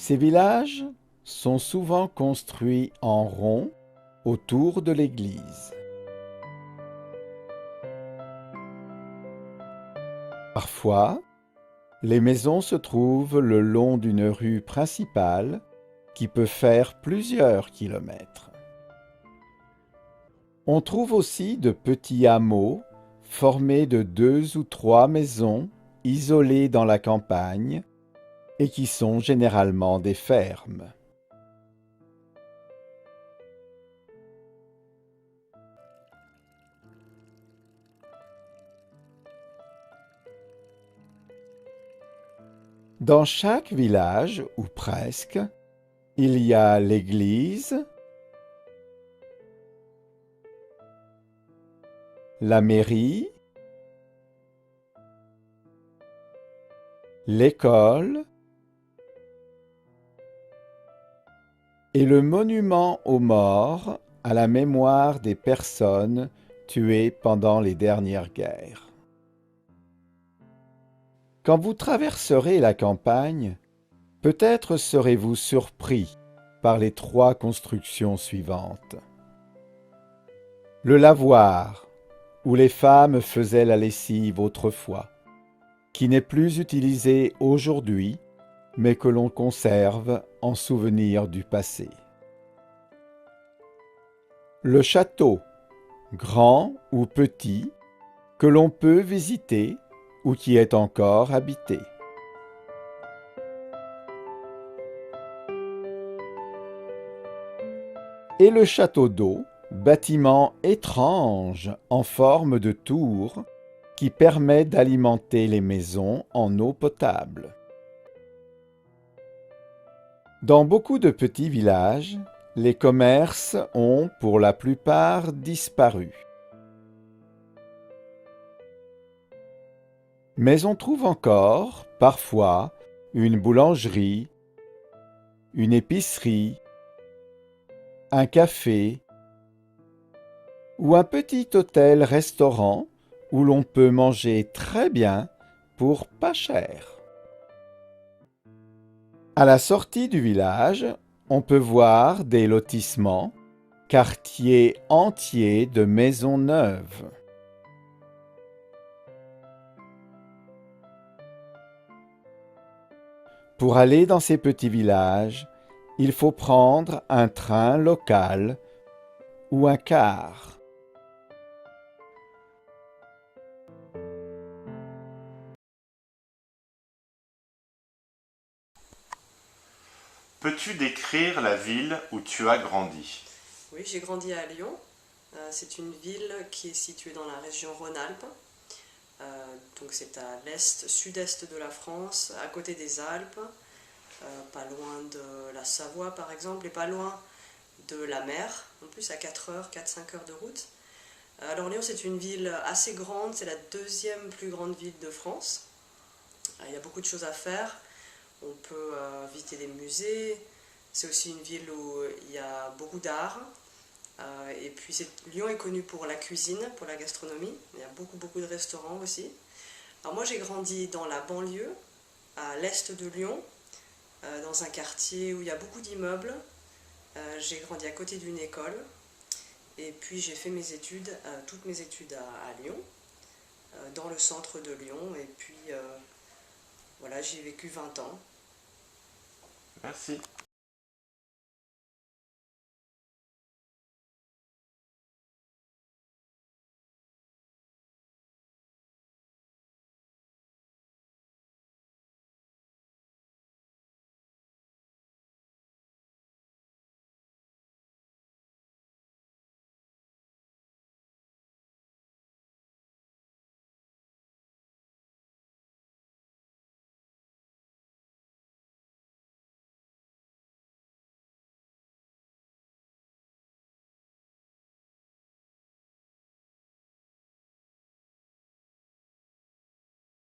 Ces villages sont souvent construits en rond autour de l'église. Parfois, les maisons se trouvent le long d'une rue principale qui peut faire plusieurs kilomètres. On trouve aussi de petits hameaux formés de 2 ou 3 maisons isolées dans la campagne et qui sont généralement des fermes. Dans chaque village, ou presque, il y a l'église, la mairie, l'école et le monument aux morts à la mémoire des personnes tuées pendant les dernières guerres. Quand vous traverserez la campagne, peut-être serez-vous surpris par les 3 constructions suivantes. Le lavoir, où les femmes faisaient la lessive autrefois, qui n'est plus utilisé aujourd'hui, mais que l'on conserve en souvenir du passé. Le château, grand ou petit, que l'on peut visiter ou qui est encore habité. Et le château d'eau, bâtiment étrange en forme de tour qui permet d'alimenter les maisons en eau potable. Dans beaucoup de petits villages, les commerces ont pour la plupart disparu. Mais on trouve encore, parfois, une boulangerie, une épicerie, un café ou un petit hôtel-restaurant où l'on peut manger très bien pour pas cher. À la sortie du village, on peut voir des lotissements, quartiers entiers de maisons neuves. Pour aller dans ces petits villages, il faut prendre un train local ou un car. Peux-tu décrire la ville où tu as grandi? Oui, j'ai grandi à Lyon. C'est une ville qui est située dans la région Rhône-Alpes. Donc c'est à l'est, sud-est de la France, à côté des Alpes, pas loin de la Savoie par exemple, et pas loin de la mer, en plus à 4 heures, 4-5 heures de route. Alors Lyon, c'est une ville assez grande, c'est la deuxième plus grande ville de France. Il y a beaucoup de choses à faire. On peut visiter des musées. C'est aussi une ville où il y a beaucoup d'art. Et puis Lyon est connu pour la cuisine, pour la gastronomie. Il y a beaucoup de restaurants aussi. Alors moi j'ai grandi dans la banlieue, à l'est de Lyon, dans un quartier où il y a beaucoup d'immeubles. J'ai grandi à côté d'une école. Et puis j'ai fait mes études, toutes mes études à Lyon, dans le centre de Lyon. Et puis voilà, j'ai vécu 20 ans. Merci.